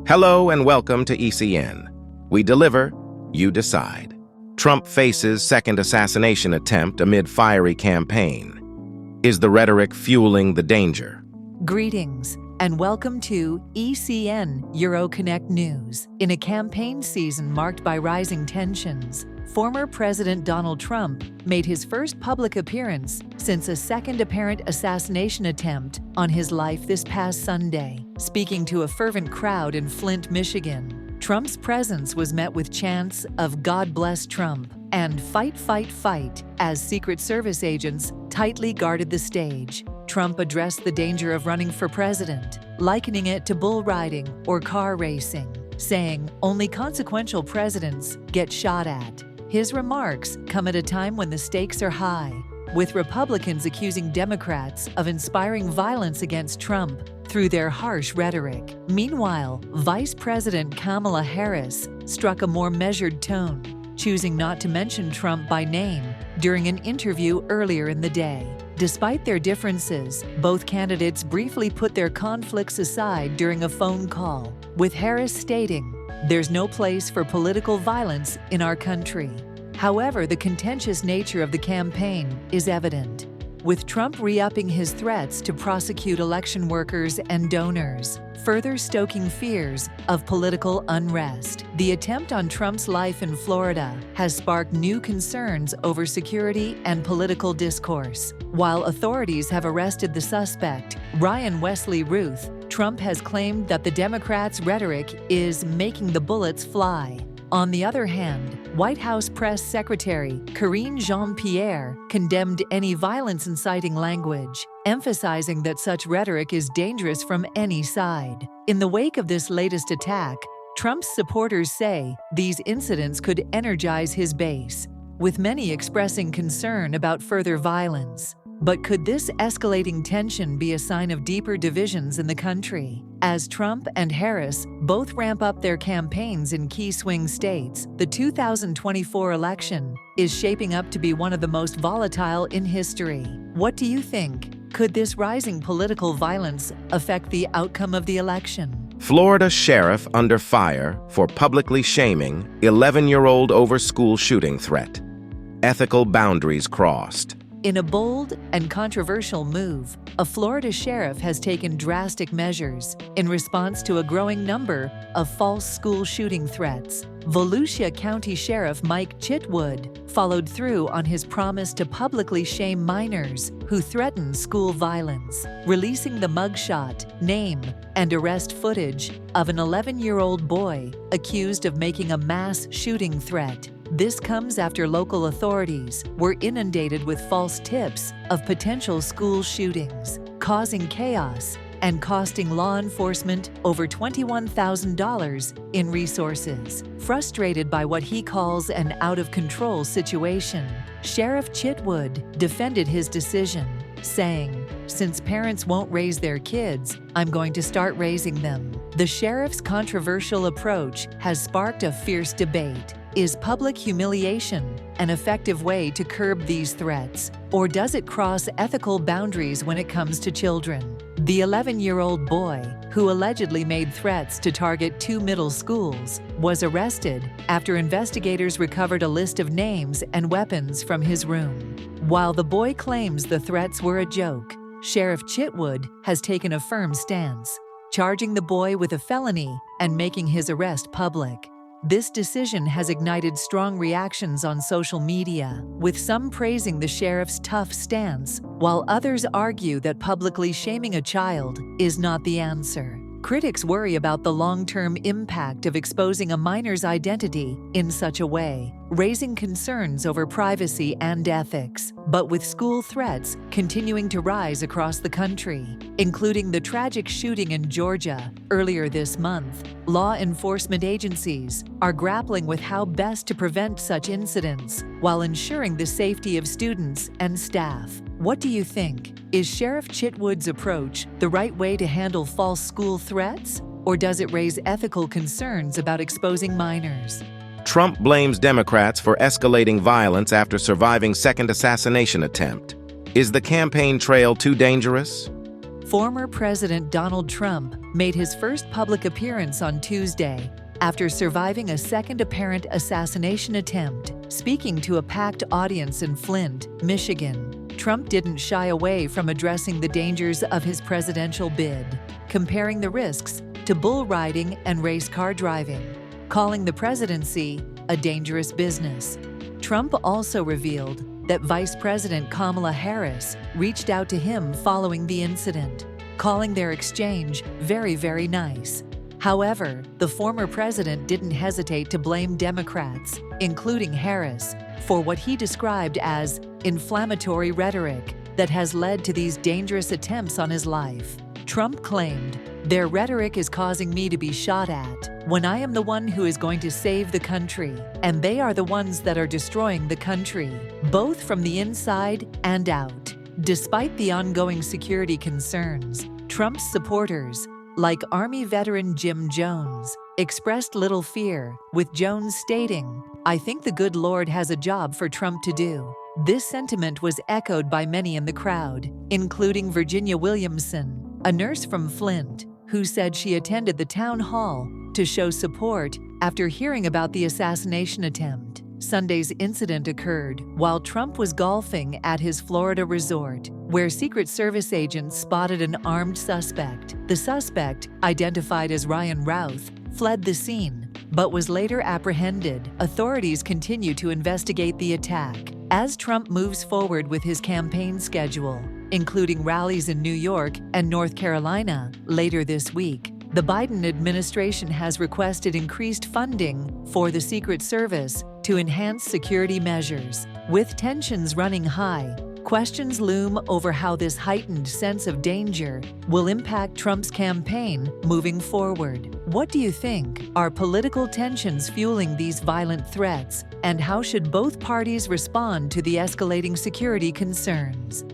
Hello and welcome to ECN. We deliver, you decide. Trump faces second assassination attempt amid fiery campaign. Is the rhetoric fueling the danger? Greetings and welcome to ECN EuroConnectNews. In a campaign season marked by rising tensions, former President Donald Trump made his first public appearance since a second apparent assassination attempt on his life this past Sunday. Speaking to a fervent crowd in Flint, Michigan, Trump's presence was met with chants of "God bless Trump" and "Fight, fight, fight" as Secret Service agents tightly guarded the stage. Trump addressed the danger of running for president, likening it to bull riding or car racing, saying only consequential presidents get shot at. His remarks come at a time when the stakes are high, with Republicans accusing Democrats of inspiring violence against Trump through their harsh rhetoric. Meanwhile, Vice President Kamala Harris struck a more measured tone, choosing not to mention Trump by name during an interview earlier in the day. Despite their differences, both candidates briefly put their conflicts aside during a phone call, with Harris stating, "There's no place for political violence in our country." However, the contentious nature of the campaign is evident, with Trump re-upping his threats to prosecute election workers and donors, further stoking fears of political unrest. The attempt on Trump's life in Florida has sparked new concerns over security and political discourse. While authorities have arrested the suspect, Wesley Routh, Trump has claimed that the Democrats' rhetoric is making the bullets fly. On the other hand, White House Press Secretary Karine Jean-Pierre condemned any violence-inciting language, emphasizing that such rhetoric is dangerous from any side. In the wake of this latest attack, Trump's supporters say these incidents could energize his base, with many expressing concern about further violence. But could this escalating tension be a sign of deeper divisions in the country? As Trump and Harris both ramp up their campaigns in key swing states, the 2024 election is shaping up to be one of the most volatile in history. What do you think? Could this rising political violence affect the outcome of the election? Florida sheriff under fire for publicly shaming 11-year-old over school shooting threat. Ethical boundaries crossed. In a bold and controversial move, a Florida sheriff has taken drastic measures in response to a growing number of false school shooting threats. Volusia County Sheriff Mike Chitwood followed through on his promise to publicly shame minors who threaten school violence, releasing the mugshot, name, and arrest footage of an 11-year-old boy accused of making a mass shooting threat. This comes after local authorities were inundated with false tips of potential school shootings, causing chaos and costing law enforcement over $21,000 in resources. Frustrated by what he calls an out-of-control situation, Sheriff Chitwood defended his decision, saying, "Since parents won't raise their kids, I'm going to start raising them." The sheriff's controversial approach has sparked a fierce debate. Is public humiliation an effective way to curb these threats, or does it cross ethical boundaries when it comes to children? The 11-year-old boy, who allegedly made threats to target 2 middle schools, was arrested after investigators recovered a list of names and weapons from his room. While the boy claims the threats were a joke, Sheriff Chitwood has taken a firm stance, charging the boy with a felony and making his arrest public. This decision has ignited strong reactions on social media, with some praising the sheriff's tough stance, while others argue that publicly shaming a child is not the answer. Critics worry about the long-term impact of exposing a minor's identity in such a way, raising concerns over privacy and ethics. But with school threats continuing to rise across the country, including the tragic shooting in Georgia earlier this month, law enforcement agencies are grappling with how best to prevent such incidents while ensuring the safety of students and staff. What do you think? Is Sheriff Chitwood's approach the right way to handle false school threats, or does it raise ethical concerns about exposing minors? Trump blames Democrats for escalating violence after surviving second assassination attempt. Is the campaign trail too dangerous? Former President Donald Trump made his first public appearance on Tuesday after surviving a second apparent assassination attempt. Speaking to a packed audience in Flint, Michigan, Trump didn't shy away from addressing the dangers of his presidential bid, comparing the risks to bull riding and race car driving, calling the presidency a dangerous business. Trump also revealed that Vice President Kamala Harris reached out to him following the incident, calling their exchange very, very nice. However, the former president didn't hesitate to blame Democrats, including Harris, for what he described as inflammatory rhetoric that has led to these dangerous attempts on his life. Trump claimed, "Their rhetoric is causing me to be shot at when I am the one who is going to save the country, and they are the ones that are destroying the country, both from the inside and out." Despite the ongoing security concerns, Trump's supporters, like Army veteran Jim Jones, expressed little fear, with Jones stating, "I think the good Lord has a job for Trump to do." This sentiment was echoed by many in the crowd, including Virginia Williamson, a nurse from Flint, who said she attended the town hall to show support after hearing about the assassination attempt. Sunday's incident occurred while Trump was golfing at his Florida resort, where Secret Service agents spotted an armed suspect. The suspect, identified as Wesley Routh, fled the scene, but was later apprehended. Authorities continue to investigate the attack as Trump moves forward with his campaign schedule, including rallies in New York and North Carolina later this week. The Biden administration has requested increased funding for the Secret Service to enhance security measures. With tensions running high, questions loom over how this heightened sense of danger will impact Trump's campaign moving forward. What do you think? Are political tensions fueling these violent threats, and how should both parties respond to the escalating security concerns?